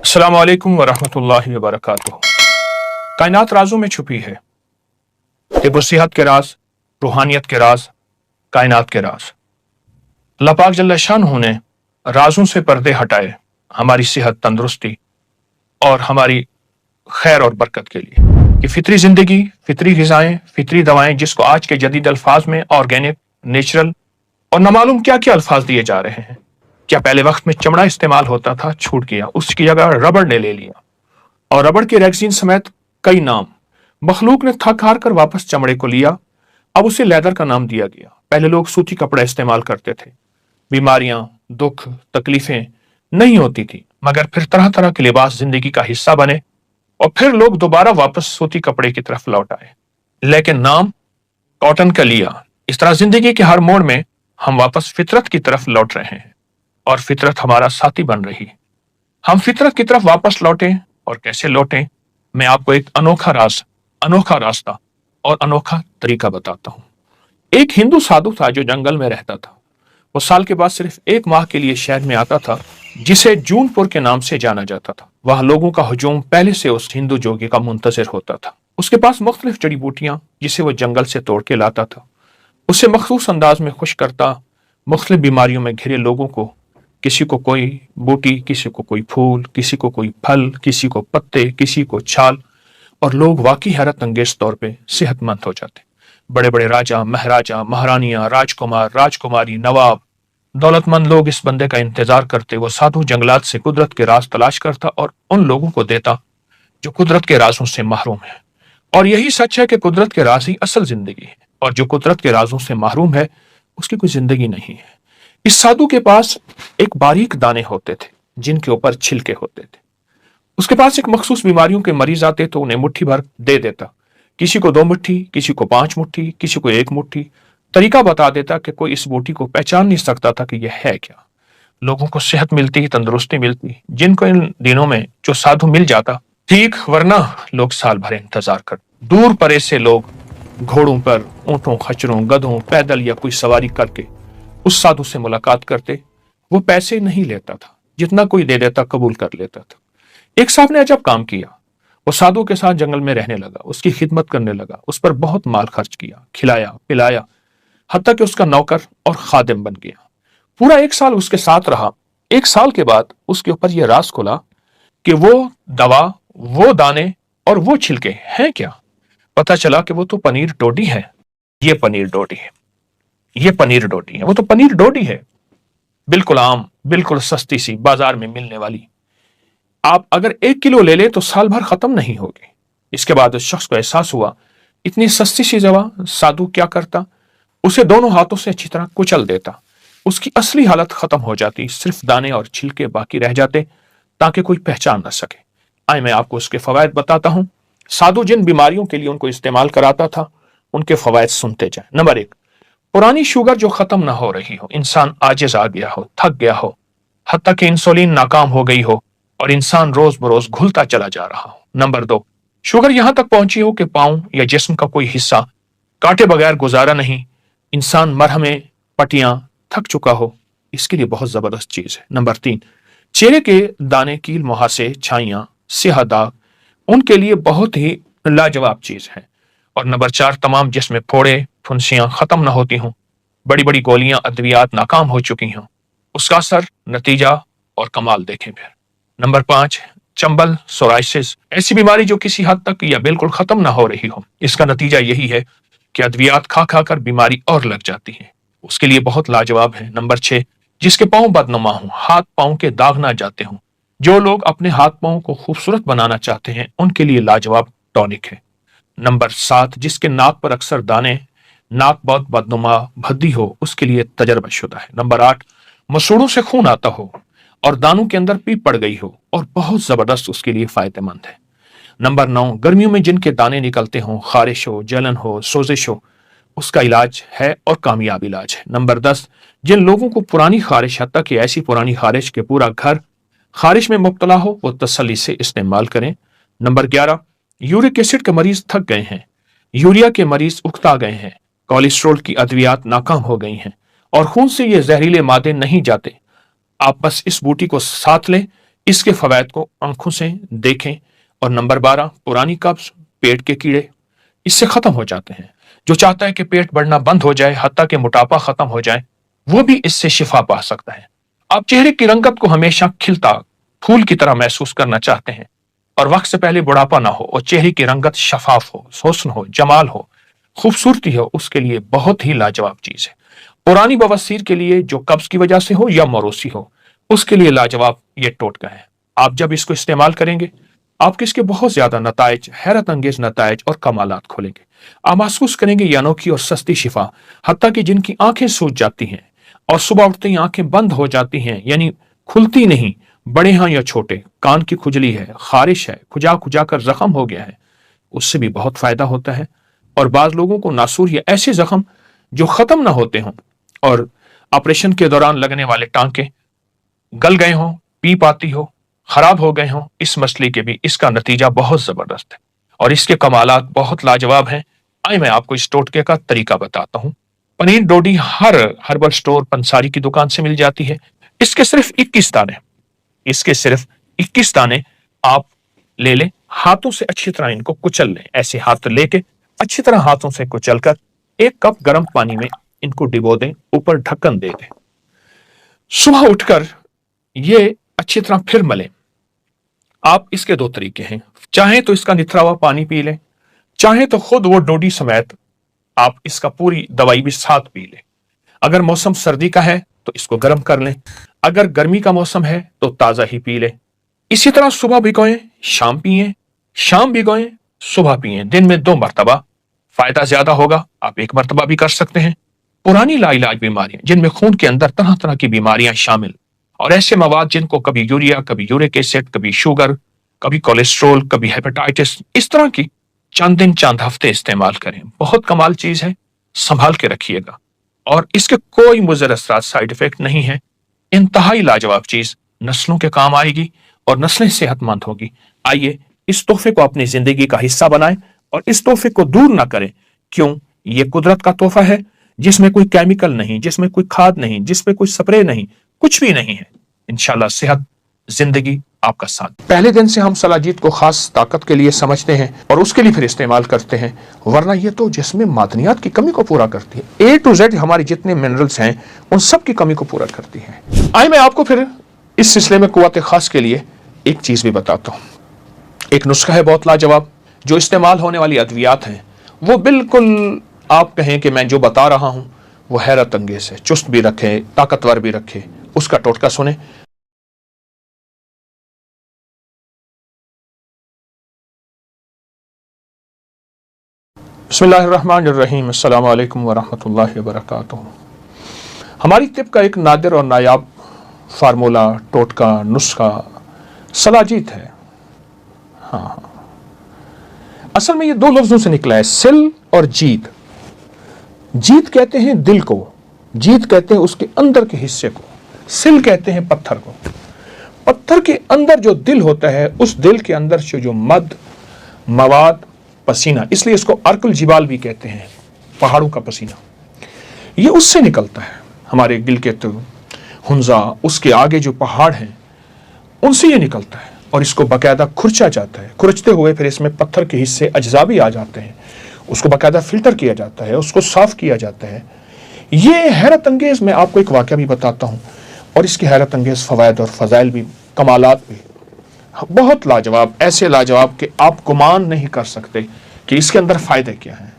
अस्सलामु अलैकुम वरहमतुल्लाहि वबरकातुहू। कायनात राजों में छुपी है। तिब सेहत के राज, रूहानियत के राज, कायनात के राज। अल्लाह पाक जल्ल शानहू ने राजों से पर्दे हटाए हमारी सेहत, तंदुरुस्ती और हमारी खैर और बरकत के लिए कि फितरी जिंदगी, फितरी ग़िज़ाएं, फितरी दवाएं, जिसको आज के जदीद अल्फाज में ऑर्गेनिक, नेचुरल और न मालूम क्या क्या अल्फाज दिए जा रहे हैं। क्या पहले वक्त में चमड़ा इस्तेमाल होता था, छूट गया, उसकी जगह रबड़ ने ले लिया और रबड़ के रेक्सीन समेत कई नाम मखलूक ने थक हार कर वापस चमड़े को लिया। अब उसे लेदर का नाम दिया गया। पहले लोग सूती कपड़ा इस्तेमाल करते थे, बीमारियां, दुख, तकलीफें नहीं होती थी, मगर फिर तरह तरह के लिबास जिंदगी का हिस्सा बने और फिर लोग दोबारा वापस सूती कपड़े की तरफ लौट आए, लेकिन नाम कॉटन का लिया। इस तरह जिंदगी के हर मोड़ में हम वापस फितरत की तरफ लौट रहे हैं और फितरत हमारा साथी बन रही है। हम फितरत की तरफ वापस लौटें और कैसे लौटें, मैं आपको एक अनोखा रास्ता और अनोखा तरीका बताता हूं। एक हिंदू साधु था जो जंगल में रहता था। वो साल के बाद सिर्फ 1 माह के लिए शहर में आता था, जिसे जूनपुर के नाम से जाना जाता था। वह लोगों का हुजूम पहले से उस हिंदू जोगी का मुंतजिर होता था। उसके पास मुख्तलिफ जड़ी बूटियां जिसे वो जंगल से तोड़ के लाता था, उसे मखसूस अंदाज में खुश करता, मुख्तलिफ बीमारियों में घिरे लोगों को, किसी को कोई बूटी, किसी को कोई फूल, किसी को कोई फल, किसी को पत्ते, किसी को छाल, और लोग वाकई हैरत अंगेज तौर पे सेहतमंद हो जाते। बड़े बड़े राजा, महाराजा, महारानियां, राजकुमार, राजकुमारी, नवाब, दौलतमंद लोग इस बंदे का इंतजार करते। वो साधु जंगलात से कुदरत के राज तलाश करता और उन लोगों को देता जो कुदरत के राजों से महरूम है। और यही सच है कि कुदरत के राज ही असल जिंदगी है, और जो कुदरत के राजों से महरूम है उसकी कोई जिंदगी नहीं है। इस साधु के पास एक बारीक दाने होते थे जिनके ऊपर छिलके होते थे। उसके पास एक मखसूस बीमारियों के मरीज आते तो उन्हें मुट्ठी भर दे देता, किसी को 2 मुट्ठी, किसी को 5 मुट्ठी, किसी को 1 मुट्ठी। तरीका बता देता कि कोई इस बूटी को पहचान नहीं सकता था कि यह है क्या। लोगों को सेहत मिलती, तंदुरुस्ती मिलती। जिनको इन दिनों में जो साधु मिल जाता ठीक, वरना लोग साल भर इंतजार कर। दूर परे से लोग घोड़ों पर, ऊंटों, खच्चरों, गधों, पैदल या कोई सवारी करके उस साधु से मुलाकात करते। वो पैसे नहीं लेता था, जितना कोई दे देता कबूल कर लेता था। एक साहब ने अजब काम किया। वो साधु के साथ जंगल में रहने लगा, उसकी खिदमत करने लगा, उस पर बहुत माल खर्च किया, खिलाया पिलाया, हत्ता कि उसका नौकर और खादिम बन गया। पूरा 1 साल उसके साथ रहा। 1 साल के बाद उसके ऊपर यह राज खुला कि वो दवा, वो दाने और वो छिलके हैं क्या। पता चला कि वो तो पनीर डोडी है। ये पनीर डोडी है, ये पनीर डोडी है, वो तो पनीर डोडी है, बिल्कुल आम, बिल्कुल सस्ती सी, बाजार में मिलने वाली। आप अगर 1 किलो ले ले तो साल भर खत्म नहीं होगी। इसके बाद उस शख्स को एहसास हुआ, इतनी सस्ती सी दवा साधु क्या करता, उसे दोनों हाथों से अच्छी तरह कुचल देता। उसकी असली हालत खत्म हो जाती, सिर्फ दाने और छिलके बाकी रह जाते ताकि कोई पहचान न सके। आए मैं आपको उसके फवायद बताता हूं। साधु जिन बीमारियों के लिए उनको इस्तेमाल कराता था, उनके फवायद सुनते जाए। नंबर 1, पुरानी शुगर जो खत्म ना हो रही हो, इंसान आजिज आ गया हो, थक गया हो, हत्ता कि इंसुलिन नाकाम हो गई हो और इंसान रोज बरोज घुलता चला जा रहा हो। नंबर 2, शुगर यहां तक पहुंची हो कि पांव या जिस्म का कोई हिस्सा काटे बगैर गुजारा नहीं, इंसान मरहमें, पट्टियां थक चुका हो। इसके लिए बहुत जबरदस्त चीज है। नंबर 3, चेहरे के दाने, कील, मुहासे, छाइयां, स्याह दाग, उनके लिए बहुत ही लाजवाब चीज है। और नंबर 4, तमाम जिस्म फोड़े, फुंसियां खत्म ना होती हों, बड़ी बड़ी गोलियां, अद्वियात नाकाम हो चुकी हों, उसका असर, नतीजा और कमाल देखें फिर। नंबर 5, चंबल, सोराइसिस, ऐसी बीमारी जो किसी हद तक या बिल्कुल खत्म ना हो रही हो। इसका नतीजा यही है कि अद्वियात खा खा कर बीमारी और लग जाती है, उसके लिए बहुत लाजवाब है। नंबर 6, जिसके पांव बदनुमा हों, हाथ पांव के दाग ना जाते हों, जो लोग अपने हाथ पांव को खूबसूरत बनाना चाहते हैं, उनके लिए लाजवाब टॉनिक है। नंबर 7, जिसके नाक पर अक्सर दाने, नाक बहुत बदनुमा, भद्दी हो, उसके लिए तजर्बाशुदा है। नंबर 8, मसूड़ों से खून आता हो और दानों के अंदर पीप पड़ गई हो और बहुत जबरदस्त, उसके लिए फायदेमंद है। नंबर 9, गर्मियों में जिनके दाने निकलते हों, खारिश हो, जलन हो, सोजिश हो, उसका इलाज है और कामयाब इलाज है। नंबर 10, जिन लोगों को पुरानी खारिश, हत्ता कि ऐसी पुरानी खारिश के पूरा घर खारिश में मुब्तला हो, वो तसल्ली से इस्तेमाल करें। नंबर 11, यूरिक एसिड के मरीज थक गए हैं, यूरिया के मरीज उकता गए हैं, कोलेस्ट्रोल की अद्वियात नाकाम हो गई हैं और खून से ये जहरीले मादे नहीं जाते, आप बस इस बूटी को साथ लें, इसके फवायद को आंखों से देखें। और नंबर 12, पुरानी कब्ज, पेट के कीड़े, इससे खत्म हो जाते हैं। जो चाहता है कि पेट बढ़ना बंद हो जाए, हत्ता कि मोटापा खत्म हो जाए, वो भी इससे शिफा पा सकता है। आप चेहरे की रंगत को हमेशा खिलता फूल की तरह महसूस करना चाहते हैं और वक्त से पहले बुढ़ापा ना हो और चेहरे की रंगत शफाफ हो, हुस्न हो, जमाल हो, खूबसूरती हो, उसके लिए बहुत ही लाजवाब चीज है। पुरानी बवासीर के लिए, जो कब्ज की वजह से हो या मरोसी हो, उसके लिए लाजवाब ये टोटका है। आप जब इसको इस्तेमाल करेंगे, आपके इसके बहुत ज्यादा नताइज, हैरत अंगेज नताइज और कमालात खोलेंगे। आप महसूस करेंगे ये अनोखी और सस्ती शिफा, हत्ता कि जिनकी आंखें सूज जाती हैं और सुबह उठते ही आंखें बंद हो जाती हैं, यानी खुलती नहीं, बड़े हैं या छोटे, कान की खुजली है, खारिश है, खुजा खुजा कर जख्म हो गया है, उससे भी बहुत फायदा होता है। और बाज लोगों को नासूर या ऐसे जख्म जो खत्म ना होते हों और ऑपरेशन के दौरान लगने वाले टांके गल गए हों, पीप आती हो, खराब हो गए हों, इस मसले के भी इसका नतीजा बहुत जबरदस्त है और इसके कमालात बहुत लाजवाब हैं। आइए मैं आपको इस टोटके का तरीका बताता हूं। पनीर डोडी हर हर्बल स्टोर पंसारी की दुकान से मिल जाती है। इसके सिर्फ 21 दाने आप ले लें। हाथों से अच्छी तरह इनको कुचल लें। ऐसे हाथ लेके अच्छी तरह हाथों से कुचल कर 1 कप गर्म पानी में इनको डिबो दें, ऊपर ढक्कन दे दें। सुबह उठकर ये अच्छी तरह फिर मलें। आप इसके 2 तरीके हैं, चाहें तो इसका निथरा हुआ पानी पी लें, चाहें तो खुद वो डोडी समेत आप इसका पूरी दवाई भी साथ पी लें। अगर मौसम सर्दी का है तो इसको गर्म कर लें, अगर गर्मी का मौसम है तो ताजा ही पी लें। इसी तरह सुबह भिगोएं, शाम पिएं, शाम भिगोएं, सुबह पिएं। दिन में 2 मरतबा, फायदा ज्यादा होगा, आप 1 मरतबा भी कर सकते हैं। पुरानी लाइलाज बीमारियां जिनमें खून के अंदर तरह तरह की बीमारियां शामिल और ऐसे मवाद जिनको कभी यूरिया, कभी यूरिक एसिड, कभी शुगर, कभी कोलेस्ट्रोल, कभी हेपेटाइटिस, इस तरह की चंद दिन चंद हफ्ते इस्तेमाल करें। बहुत कमाल चीज है, संभाल के रखिएगा और इसके कोई मुज़र असरात, साइड इफेक्ट नहीं है। इंतहाई लाजवाब चीज, नस्लों के काम आएगी और नस्लें सेहतमंद होगी। आइए इस तोहफे को अपनी जिंदगी का हिस्सा बनाएं और इस तोहफे को दूर ना करें। क्यों? ये कुदरत का तोहफा है जिसमें कोई केमिकल नहीं, जिसमें कोई खाद नहीं, जिसमें कोई स्प्रे नहीं, कुछ भी नहीं है। इंशाल्लाह सेहत, जिंदगी आपका साथ। पहले दिन से हम सलाजीत को खास ताकत के लिए समझते हैं और उसके लिए फिर इस्तेमाल करते हैं, वरना ये तो जिसमें मादनियात की कमी को पूरा करती है। A to Z हमारे जितने मिनरल्स हैं उन सब की कमी को पूरा करती है। आइए मैं आपको फिर इस सिलसिले में कुव्वत खास के लिए एक चीज भी बताता हूँ। एक नुस्खा है बहुत लाजवाब, जो इस्तेमाल होने वाली अद्वियात हैं वो बिल्कुल आप कहें कि मैं जो बता रहा हूं वो हैरत अंगेज है, चुस्त भी रखे, ताकतवर भी रखे। उसका टोटका सुने। बिस्मिल्लाहिर्रहमानिर्रहीम, अस्सलामु अलैकुम वरहमतुल्लाहि वबरकातुहू। हमारी तिब का एक नादिर और नायाब फार्मूला, टोटका, नुस्खा सलाजीत है। हाँ, असल में ये 2 लफ्जों से निकला है, सिल और जीत। जीत कहते हैं दिल को, जीत कहते हैं उसके अंदर के हिस्से को, सिल कहते हैं पत्थर को। पत्थर के अंदर जो दिल होता है, उस दिल के अंदर से जो मवाद, पसीना, इसलिए इसको अर्कुल जिबाल भी कहते हैं, पहाड़ों का पसीना, ये उससे निकलता है। हमारे दिल के तो हुंजा, उसके आगे जो पहाड़ हैं उनसे ये निकलता है और इसको बाकायदा खुरचा जाता है। खुरचते हुए फिर इसमें पत्थर के हिस्से, अज्जा भी आ जाते हैं, उसको बाकायदा फिल्टर किया जाता है, उसको साफ किया जाता है। ये हैरत अंगेज, मैं आपको एक वाक़या भी बताता हूँ और इसकी हैरत अंगेज फ़वाइद और फ़ज़ाइल भी, कमालात भी बहुत लाजवाब, ऐसे लाजवाब कि आप गुमान नहीं कर सकते कि इसके अंदर फ़ायदे क्या हैं।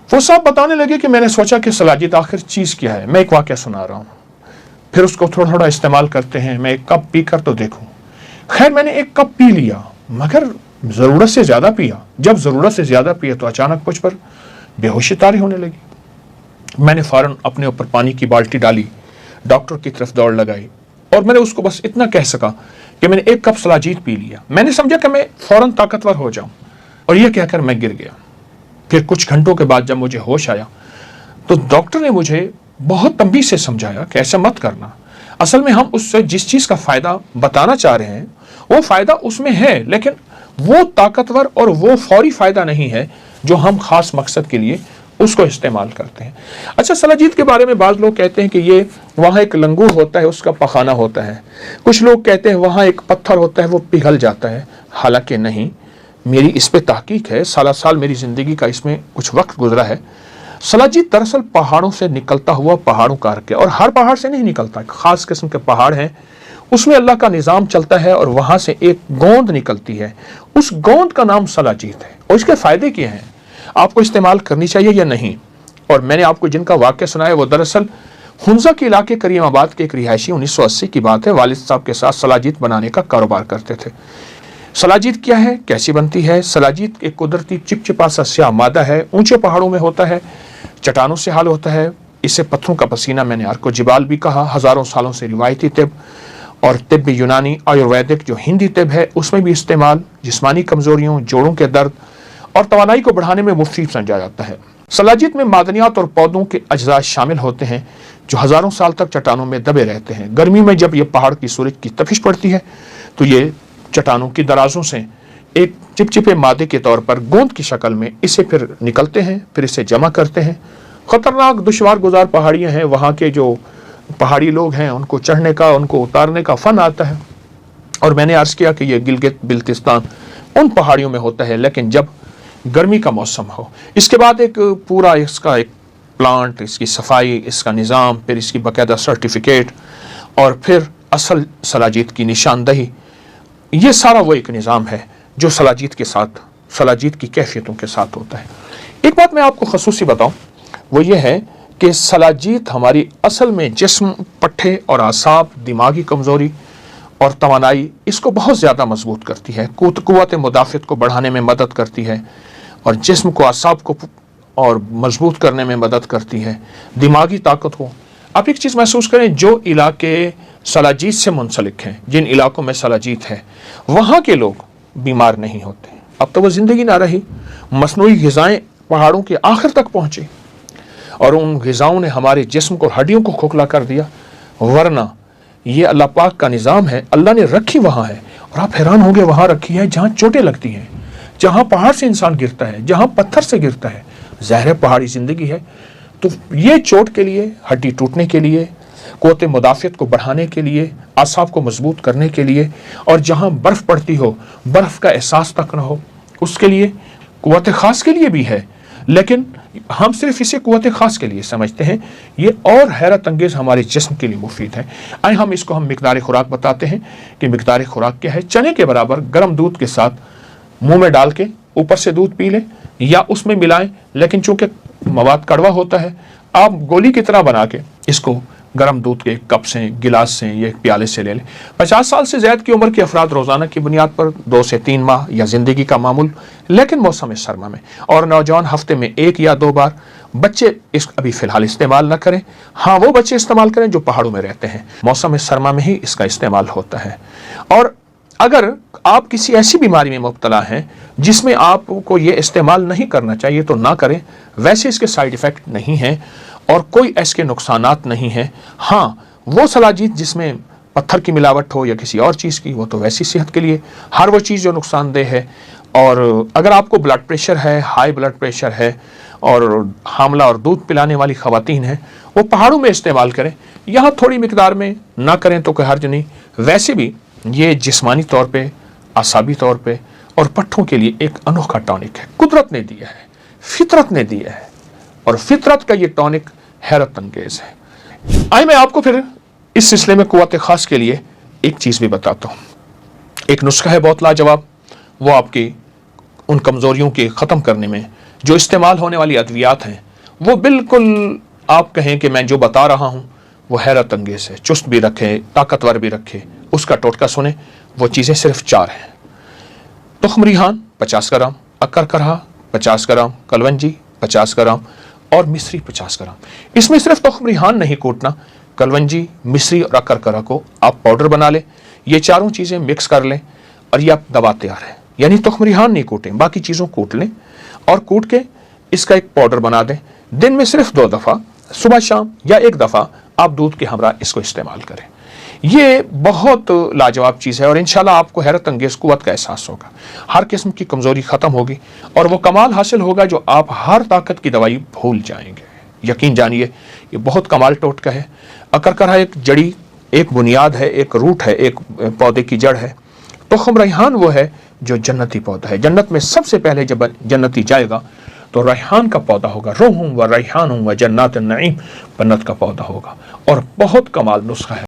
वो साहब बताने लगे कि मैंने सोचा कि सलाजीत आखिर चीज़ क्या है। मैं एक वाक़या सुना रहा हूँ, फिर उसको थोड़ा थोड़ा इस्तेमाल करते हैं। मैं 1 कप पी कर तो देखूँ। खैर मैंने 1 कप पी लिया, मगर ज़रूरत से ज़्यादा पिया। जब ज़रूरत से ज़्यादा पिया तो अचानक मुझ पर बेहोशी तारी होने लगी। मैंने फ़ौरन अपने ऊपर पानी की बाल्टी डाली, डॉक्टर की तरफ दौड़ लगाई और मैंने उसको बस इतना कह सका कि मैंने 1 कप सलाजीत पी लिया। मैंने समझा कि मैं फ़ौरन ताकतवर हो जाऊं और यह कहकर मैं गिर गया। फिर कुछ घंटों के बाद जब मुझे होश आया तो डॉक्टर ने मुझे बहुत तंबीह से समझाया कि ऐसा मत करना। असल में हम उससे जिस चीज़ का फ़ायदा बताना चाह रहे हैं वो फ़ायदा उसमें है, लेकिन वो ताकतवर और वो फौरी फ़ायदा नहीं है जो हम ख़ास मकसद के लिए उसको इस्तेमाल करते हैं। अच्छा, सलाजीत के बारे में बाज़ लोग कहते हैं कि ये वहाँ एक लंगूर होता है, उसका पखाना होता है। कुछ लोग कहते हैं वहाँ एक पत्थर होता है, वो पिघल जाता है। हालांकि नहीं, मेरी इस पे तहकीक है, साल मेरी ज़िंदगी का इसमें कुछ वक्त गुजरा है। सलाजीत दरअसल पहाड़ों से निकलता हुआ पहाड़ों का अर्क है, और हर पहाड़ से नहीं निकलता, खास किस्म के पहाड़ हैं, उसमें अल्लाह का निज़ाम चलता है और वहाँ से एक गोंद निकलती है। उस गोंद का नाम सलाजीत है। और इसके फ़ायदे क्या हैं, आपको इस्तेमाल करनी चाहिए या नहीं? और मैंने आपको जिनका वाक़या सुनाया वो दरअसल हुंजा के इलाके करीमाबाद के एक रिहायशी, 1980 की बात है, वालिद साहब के साथ सलाजीत बनाने का कारोबार करते थे। सलाजीत क्या है, कैसी बनती है? सलाजीत एक कुदरती चिपचिपा सा स्याह मादा है, ऊंचे पहाड़ों में होता है, चट्टानों से हाल होता है। इसे पत्थरों का पसीना, मैंने अर्को जिबाल भी कहा। हज़ारों सालों से रिवायती तिब और तिब यूनानी, आयुर्वेदिक जो हिंदी तिब है उसमें भी इस्तेमाल, जिस्मानी कमज़ोरियों, जोड़ों के दर्द और तवानाई को बढ़ाने में मुफीद समझा जाता है। सलाजीत में मादनियात और पौधों के अज्जा शामिल होते हैं जो हज़ारों साल तक चट्टानों में दबे रहते हैं। गर्मी में जब ये पहाड़ की सूरज की तपिश पड़ती है तो ये चट्टानों की दराजों से एक चिपचिपे मादे के तौर पर गोंद की शक्ल में इसे फिर निकलते हैं, फिर इसे जमा करते हैं। ख़तरनाक दुश्वार गुजार पहाड़ियाँ हैं, वहाँ के जो पहाड़ी लोग हैं उनको चढ़ने का, उनको उतारने का फ़न आता है। और मैंने अर्ज़ किया कि ये गिलगित बिल्तिस्तान उन पहाड़ियों में होता है, लेकिन जब गर्मी का मौसम हो। इसके बाद एक पूरा इसका एक प्लांट, इसकी सफाई, इसका निज़ाम, फिर इसकी बाकायदा सर्टिफिकेट और फिर असल सलाजीत की निशानदही, ये सारा वो एक निज़ाम है जो सलाजीत के साथ, सलाजीत की कैफियतों के साथ होता है। एक बात मैं आपको खसूसी बताऊं, वो ये है कि सलाजीत हमारी असल में जिस्म, पट्ठे और आसाब, दिमागी कमज़ोरी और तवानाई इसको बहुत ज़्यादा मजबूत करती है, क़ुव्वत मुदाफ़त को बढ़ाने में मदद करती है और जिस्म को, आसाब को और मजबूत करने में मदद करती है, दिमागी ताकत को। आप एक चीज़ महसूस करें, जो इलाके सलाजीत से मुंसलिक हैं, जिन इलाकों में सलाजीत है, वहाँ के लोग बीमार नहीं होते। अब तो वो ज़िंदगी ना रही, मसनूई ग़िज़ाएँ पहाड़ों के आखिर तक पहुँची और उन ग़िज़ाओं ने हमारे जिस्म को, हड्डियों को खोखला कर दिया। वरना ये अल्लाह पाक का निज़ाम है, अल्लाह ने रखी वहाँ है। और आप हैरान होंगे, वहाँ रखी है जहाँ चोटें लगती हैं, जहाँ पहाड़ से इंसान गिरता है, जहाँ पत्थर से गिरता है। ज़ाहिर पहाड़ी ज़िंदगी है, तो ये चोट के लिए, हड्डी टूटने के लिए, क़ुव्वत मुदाफ़त को बढ़ाने के लिए, आसाब को मजबूत करने के लिए, और जहाँ बर्फ़ पड़ती हो, बर्फ़ का एहसास तक ना हो, उसके लिए क़ुव्वत ख़ास के लिए भी है। लेकिन हम सिर्फ इसे क़ुव्वत ख़ास के लिए समझते हैं, ये और हैरत अंगेज़ हमारे जिस्म के लिए मुफीद है। आए हम इसको मिक़दार खुराक बताते हैं कि मिक़दार खुराक क्या है। चने के बराबर गर्म दूध के साथ मुंह में डाल के ऊपर से दूध पी लें या उसमें मिलाएं, लेकिन चूंकि मवाद कड़वा होता है, आप गोली की तरह बना के इसको गर्म दूध के कप से, गिलास से या एक प्याले से ले लें। 50 साल से ज़्यादा की उम्र के अफराद रोज़ाना की बुनियाद पर 2 से 3 माह या ज़िंदगी का मामूल, लेकिन मौसम सरमा में, और नौजवान हफ्ते में 1 या 2 बार। बच्चे इस अभी फ़िलहाल इस्तेमाल न करें। हाँ, वो बच्चे इस्तेमाल करें जो पहाड़ों में रहते हैं, मौसम सरमा में ही इसका इस्तेमाल होता है। और अगर आप किसी ऐसी बीमारी में मुब्तला हैं जिसमें आपको ये इस्तेमाल नहीं करना चाहिए तो ना करें। वैसे इसके साइड इफ़ेक्ट नहीं हैं और कोई इसके नुकसानात नहीं हैं। हाँ, वो सलाजीत जिसमें पत्थर की मिलावट हो या किसी और चीज़ की, वो तो वैसी सेहत के लिए हर वो चीज़ जो नुकसानदेह है। और अगर आपको ब्लड प्रेशर है, हाई ब्लड प्रेशर है और हामला और दूध पिलाने वाली ख़वातीन हैं, वो पहाड़ों में इस्तेमाल करें। यहाँ थोड़ी मिकदार में ना करें तो कोई हर्ज नहीं। वैसे भी ये जिस्मानी तौर पे, आसाबी तौर पे और पट्ठों के लिए एक अनोखा टॉनिक है, कुदरत ने दिया है, फितरत ने दिया है, और फितरत का ये टॉनिक हैरत अंगेज है। आइए मैं आपको फिर इस सिलसिले में क़ुव्वत ख़ास के लिए एक चीज़ भी बताता हूँ। एक नुस्खा है बहुत लाजवाब, वो आपकी उन कमज़ोरियों के ख़त्म करने में जो इस्तेमाल होने वाली अद्वियात हैं, वो बिल्कुल आप कहें कि मैं जो बता रहा हूँ वो हैरत अंगेज है, चुस्त भी रखे, ताकतवर भी रखे। उसका टोटका सुने, वो चीज़ें सिर्फ 4 हैं। तुख्म रिहान 50 ग्राम, अक्कर करहा 50 ग्राम, कलवंजी 50 ग्राम और मिस्री 50 ग्राम। इसमें सिर्फ तुख्म रिहान नहीं कूटना, कलवंजी, मिस्री और अक्कर करहा को आप पाउडर बना लें। ये चारों चीज़ें मिक्स कर लें और ये आप दवा तैयार है। यानी तुख्म रिहान नहीं कूटें, बाकी चीज़ों कूट लें और कूट के इसका एक पाउडर बना दें। दिन में सिर्फ 2 दफ़ा, सुबह शाम या 1 दफ़ा आप दूध के हमरा इसको इस्तेमाल करें। یہ بہت لاجواب چیز ہے اور انشاءاللہ آپ کو حیرت انگیز قوت کا احساس ہوگا. ہر قسم کی کمزوری ختم ہوگی اور وہ کمال حاصل ہوگا جو آپ ہر طاقت کی دوائی بھول جائیں گے. یقین جانیے یہ بہت کمال ٹوٹکا ہے. اکرکرہ ایک جڑی، ایک بنیاد ہے، ایک روٹ ہے، ایک پودے کی جڑ ہے. تخم ریحان وہ ہے جو جنتی پودا ہے. جنت میں سب سے پہلے جب جنتی جائے گا تو ریحان کا پودا ہوگا. روح و ریحان و جنات النعیم، جنت کا پودا ہوگا اور بہت کمال نسخہ ہے.